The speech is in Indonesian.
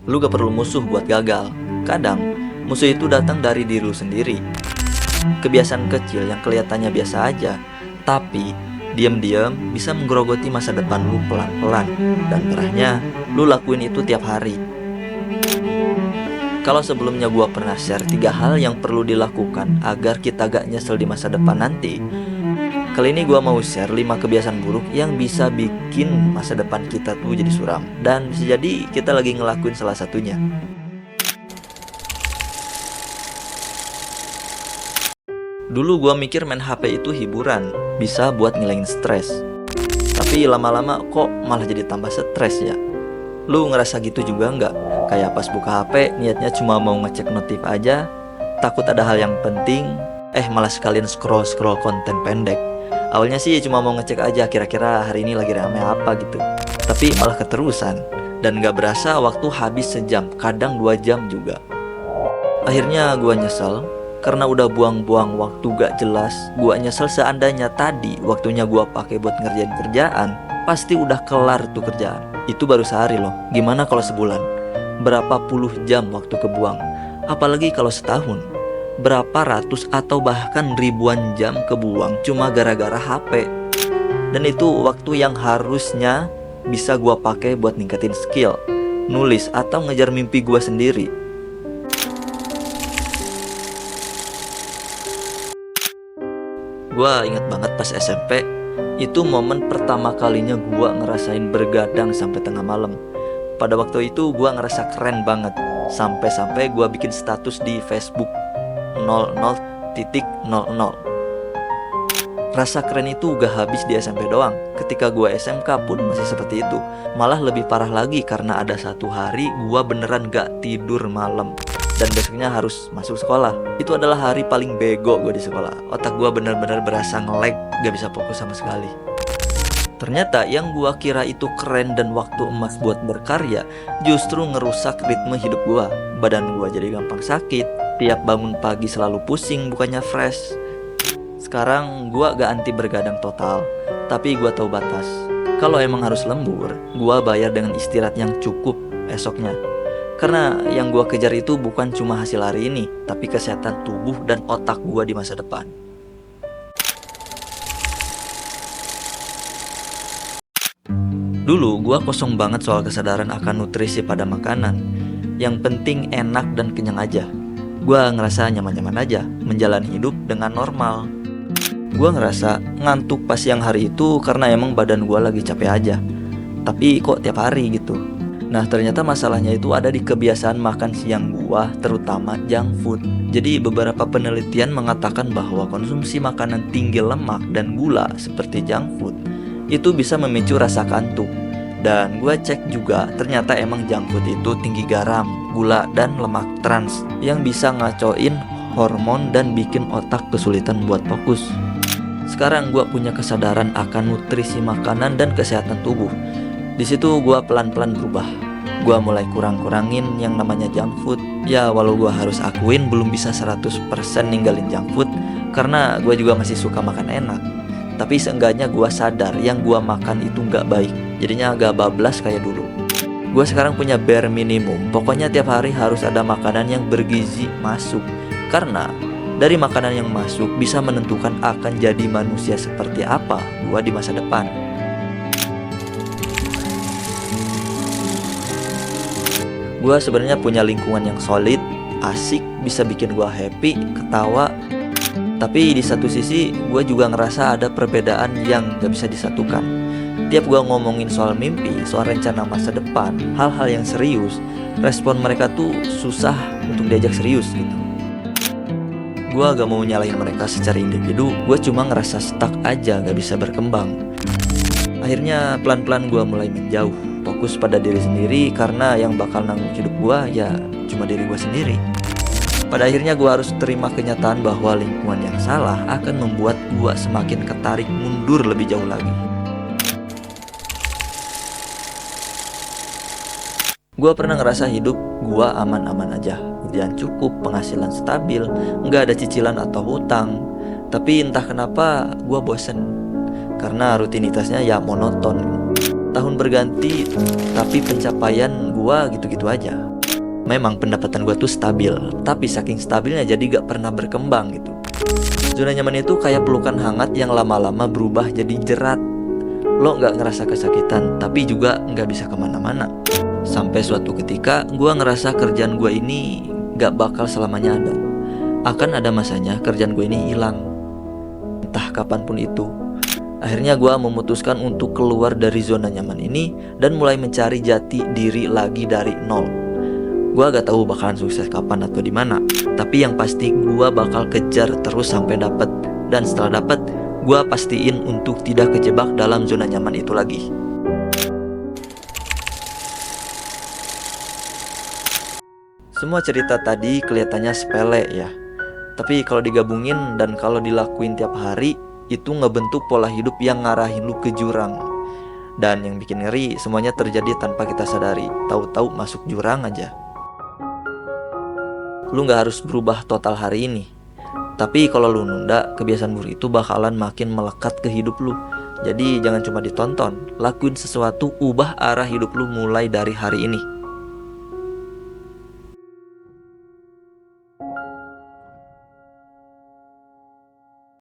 Lu gak perlu musuh buat gagal. Kadang, musuh itu datang dari diri lu sendiri. Kebiasaan kecil yang kelihatannya biasa aja, tapi diam-diam bisa menggerogoti masa depan lu pelan-pelan. Dan parahnya, lu lakuin itu tiap hari. Kalau sebelumnya gua pernah share 3 hal yang perlu dilakukan agar kita gak nyesel di masa depan nanti, kali ini gua mau share 5 kebiasaan buruk yang bisa bikin masa depan kita tuh jadi suram. Dan bisa jadi kita lagi ngelakuin salah satunya. Dulu gua mikir main HP itu hiburan, bisa buat ngilangin stres. Tapi lama-lama kok malah jadi tambah stres ya. Lu ngerasa gitu juga nggak? Kayak pas buka HP niatnya cuma mau ngecek notif aja, takut ada hal yang penting, malah sekalian scroll-scroll konten pendek. Awalnya sih cuma mau ngecek aja kira-kira hari ini lagi rame apa gitu, tapi malah keterusan. Dan gak berasa waktu habis sejam, kadang 2 jam juga. Akhirnya gua nyesel karena udah buang-buang waktu gak jelas. Gua nyesel seandainya tadi waktunya gua pakai buat ngerjain kerjaan, pasti udah kelar tuh kerjaan. Itu baru sehari loh, gimana kalau sebulan? Berapa puluh jam waktu kebuang? Apalagi kalau setahun, berapa ratus atau bahkan ribuan jam kebuang cuma gara-gara HP. Dan itu waktu yang harusnya bisa gua pakai buat ningkatin skill, nulis atau ngejar mimpi gua sendiri. Gua ingat banget pas SMP, itu momen pertama kalinya gua ngerasain bergadang sampai tengah malam. Pada waktu itu gua ngerasa keren banget, sampai-sampai gua bikin status di Facebook 00.00. Rasa keren itu gak habis di SMP doang. Ketika gua SMK pun masih seperti itu. Malah lebih parah lagi karena ada satu hari gua beneran gak tidur malam dan besoknya harus masuk sekolah. Itu adalah hari paling bego gue di sekolah. Otak gue benar-benar berasa nge-lag, gak bisa fokus sama sekali. Ternyata yang gue kira itu keren dan waktu emas buat berkarya, justru ngerusak ritme hidup gue. Badan gue jadi gampang sakit, tiap bangun pagi selalu pusing, bukannya fresh. Sekarang gue gak anti bergadang total, tapi gue tahu batas. Kalau emang harus lembur, gue bayar dengan istirahat yang cukup esoknya. Karena yang gue kejar itu bukan cuma hasil hari ini, tapi kesehatan tubuh dan otak gue di masa depan. Dulu gue kosong banget soal kesadaran akan nutrisi pada makanan. Yang penting enak dan kenyang aja. Gue ngerasa nyaman-nyaman aja menjalani hidup dengan normal. Gue ngerasa ngantuk pas siang hari itu karena emang badan gue lagi capek aja. Tapi kok tiap hari gitu. Nah ternyata masalahnya itu ada di kebiasaan makan siang gua, terutama junk food. Jadi beberapa penelitian mengatakan bahwa konsumsi makanan tinggi lemak dan gula seperti junk food itu bisa memicu rasa kantuk. Dan gua cek juga ternyata emang junk food itu tinggi garam, gula, dan lemak trans yang bisa ngacoin hormon dan bikin otak kesulitan buat fokus. Sekarang gua punya kesadaran akan nutrisi makanan dan kesehatan tubuh. Di situ gue pelan-pelan berubah. Gue mulai kurang-kurangin yang namanya junk food. Ya walau gue harus akuin belum bisa 100% ninggalin junk food, karena gue juga masih suka makan enak. Tapi seenggaknya gue sadar yang gue makan itu gak baik. Jadinya agak bablas kayak dulu. Gue sekarang punya bare minimum. Pokoknya tiap hari harus ada makanan yang bergizi masuk. Karena dari makanan yang masuk bisa menentukan akan jadi manusia seperti apa gue di masa depan. Gue sebenarnya punya lingkungan yang solid, asik, bisa bikin gue happy, ketawa. Tapi di satu sisi gue juga ngerasa ada perbedaan yang gak bisa disatukan. Tiap gue ngomongin soal mimpi, soal rencana masa depan, hal-hal yang serius, respon mereka tuh susah untuk diajak serius gitu. Gue gak mau nyalahin mereka secara individu, gue cuma ngerasa stuck aja, gak bisa berkembang. Akhirnya pelan-pelan gue mulai menjauh, fokus pada diri sendiri, karena yang bakal nanggung hidup gue ya cuma diri gue sendiri. Pada akhirnya gue harus terima kenyataan bahwa lingkungan yang salah akan membuat gue semakin ketarik mundur lebih jauh lagi. Gue pernah ngerasa hidup gue aman-aman aja, kerjaan cukup, penghasilan stabil, nggak ada cicilan atau hutang. Tapi entah kenapa gue bosen, karena rutinitasnya ya monoton. Tahun berganti, tapi pencapaian gua gitu-gitu aja. Memang pendapatan gua tuh stabil, tapi saking stabilnya jadi gak pernah berkembang gitu. Zona nyaman itu kayak pelukan hangat yang lama-lama berubah jadi jerat. Lo gak ngerasa kesakitan, tapi juga gak bisa kemana-mana. Sampai suatu ketika gua ngerasa kerjaan gua ini gak bakal selamanya ada. Akan ada masanya kerjaan gue ini hilang, entah kapanpun itu. Akhirnya gue memutuskan untuk keluar dari zona nyaman ini dan mulai mencari jati diri lagi dari nol. Gue gak tahu bakalan sukses kapan atau di mana, tapi yang pasti gue bakal kejar terus sampai dapet. Dan setelah dapet, gue pastiin untuk tidak kejebak dalam zona nyaman itu lagi. Semua cerita tadi kelihatannya sepele ya, tapi kalau digabungin dan kalau dilakuin tiap hari, itu ngebentuk pola hidup yang ngarahin lu ke jurang. Dan yang bikin ngeri, semuanya terjadi tanpa kita sadari. Tahu-tahu masuk jurang aja. Lu gak harus berubah total hari ini, tapi kalau lu nunda, kebiasaan buruk itu bakalan makin melekat ke hidup lu. Jadi jangan cuma ditonton, lakuin sesuatu, ubah arah hidup lu mulai dari hari ini.